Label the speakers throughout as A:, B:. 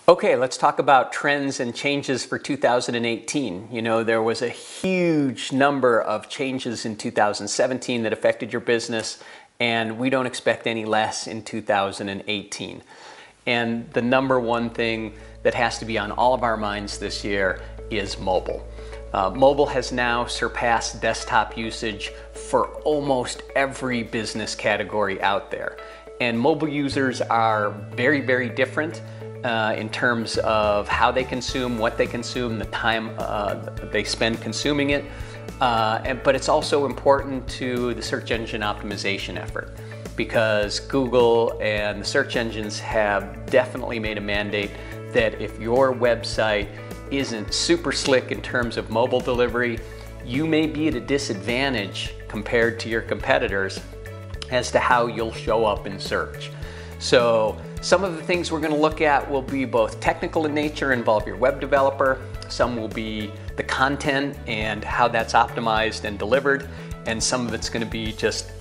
A: Okay, let's talk about trends and changes for 2018. You know, there was a huge number of changes in 2017 that affected your business, and we don't expect any less in 2018. And the number one thing that has to be on all of our minds this year is mobile. Mobile has now surpassed desktop usage for almost every business category out there. And mobile users are very, very different in terms of how they consume, what they consume, the time they spend consuming it. But it's also important to the search engine optimization effort, because Google and the search engines have definitely made a mandate that if your website isn't super slick in terms of mobile delivery, you may be at a disadvantage compared to your competitors as to how you'll show up in search. So some of the things we're going to look at will be both technical in nature, involve your web developer. Some will be the content and how that's optimized and delivered. And some of it's going to be just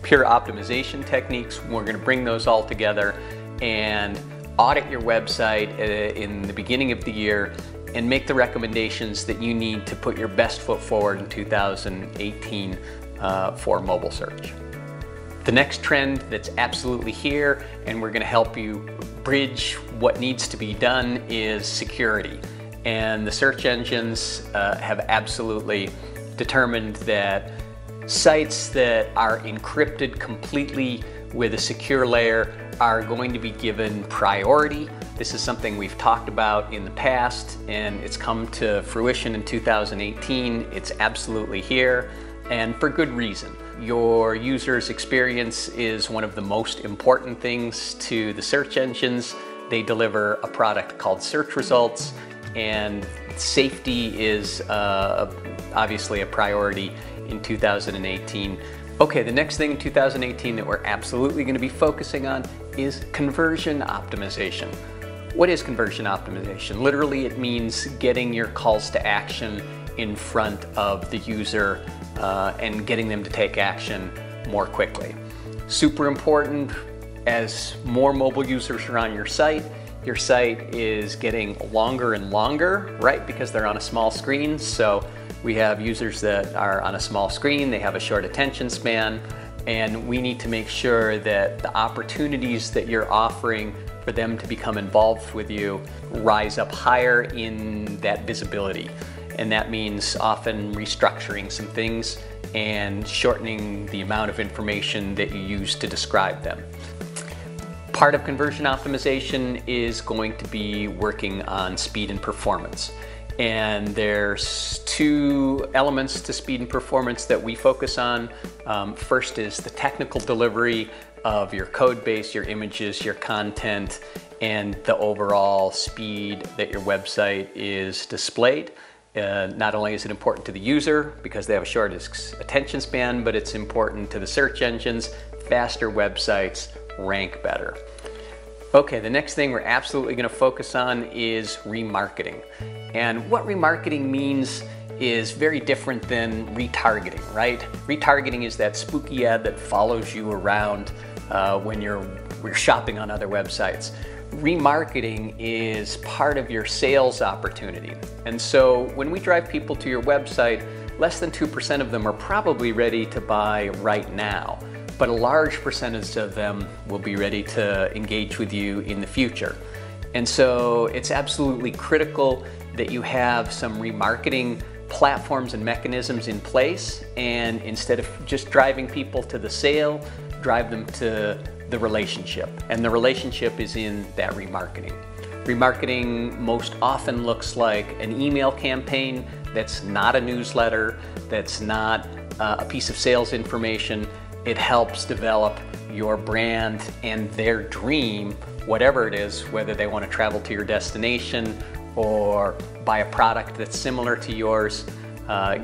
A: pure optimization techniques. We're going to bring those all together and audit your website in the beginning of the year and make the recommendations that you need to put your best foot forward in 2018 for mobile search. The next trend that's absolutely here, and we're going to help you bridge what needs to be done, is security. And the search engines have absolutely determined that sites that are encrypted completely with a secure layer are going to be given priority. This is something we've talked about in the past, and it's come to fruition in 2018. It's absolutely here, and for good reason. Your user's experience is one of the most important things to the search engines. They deliver a product called search results, and safety is obviously a priority in 2018. Okay, the next thing in 2018 that we're absolutely going to be focusing on is conversion optimization. What is conversion optimization? Literally, it means getting your calls to action in front of the user and getting them to take action more quickly. Super important. As more mobile users are on your site is getting longer and longer, right? Because they're on a small screen. So we have users that are on a small screen, they have a short attention span, and we need to make sure that the opportunities that you're offering for them to become involved with you rise up higher in that visibility. And that means often restructuring some things and shortening the amount of information that you use to describe them. Part of conversion optimization is going to be working on speed and performance. And there's two elements to speed and performance that we focus on. First is the technical delivery of your code base, your images, your content, and the overall speed that your website is displayed. Not only is it important to the user because they have a short attention span, but it's important to the search engines. Faster websites rank better. Okay, the next thing we're absolutely going to focus on is remarketing. And what remarketing means is very different than retargeting, right? Retargeting is that spooky ad that follows you around when you're shopping on other websites. Remarketing is part of your sales opportunity. And so when we drive people to your website, less than 2% of them are probably ready to buy right now, but a large percentage of them will be ready to engage with you in the future. And so it's absolutely critical that you have some remarketing platforms and mechanisms in place, and instead of just driving people to the sale, drive them to the relationship. And the relationship is in that remarketing. Remarketing most often looks like an email campaign that's not a newsletter, that's not a piece of sales information. It helps develop your brand and their dream, whatever it is, whether they want to travel to your destination or buy a product that's similar to yours,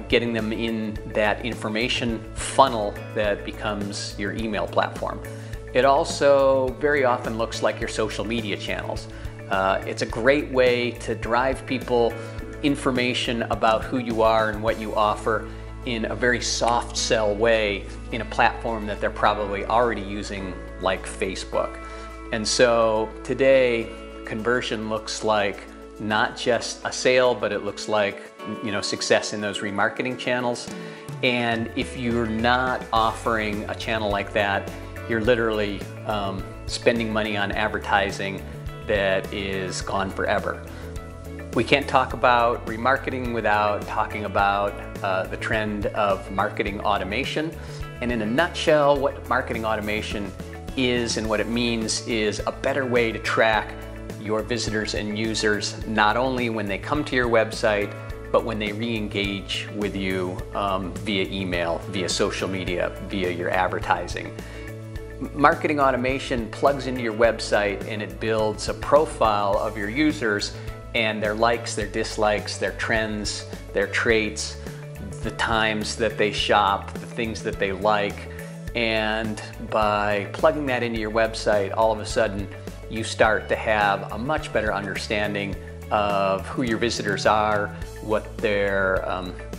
A: getting them in that information funnel that becomes your email platform. It also very often looks like your social media channels. It's a great way to drive people information about who you are and what you offer in a very soft sell way in a platform that they're probably already using, like Facebook. And so today, conversion looks like not just a sale, but it looks like, you know, success in those remarketing channels. And if you're not offering a channel like that, you're literally spending money on advertising that is gone forever. We can't talk about remarketing without talking about the trend of marketing automation. And in a nutshell, what marketing automation is and what it means is a better way to track your visitors and users, not only when they come to your website, but when they re-engage with you via email, via social media, via your advertising. Marketing automation plugs into your website and it builds a profile of your users and their likes, their dislikes, their trends, their traits, the times that they shop, the things that they like. And by plugging that into your website, all of a sudden you start to have a much better understanding of who your visitors are, what they're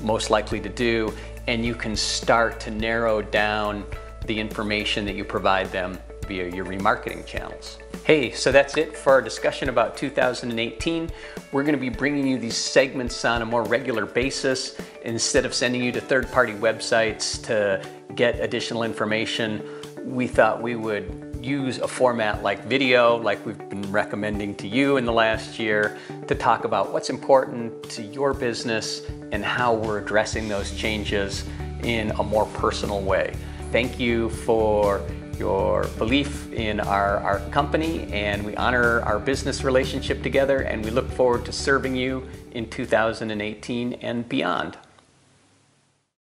A: most likely to do, and you can start to narrow down the information that you provide them via your remarketing channels. Hey, so that's it for our discussion about 2018. We're going to be bringing you these segments on a more regular basis. Instead of sending you to third-party websites to get additional information, we thought we would use a format like video, like we've been recommending to you in the last year, to talk about what's important to your business and how we're addressing those changes in a more personal way. Thank you for your belief in our company, and we honor our business relationship together, and we look forward to serving you in 2018 and beyond.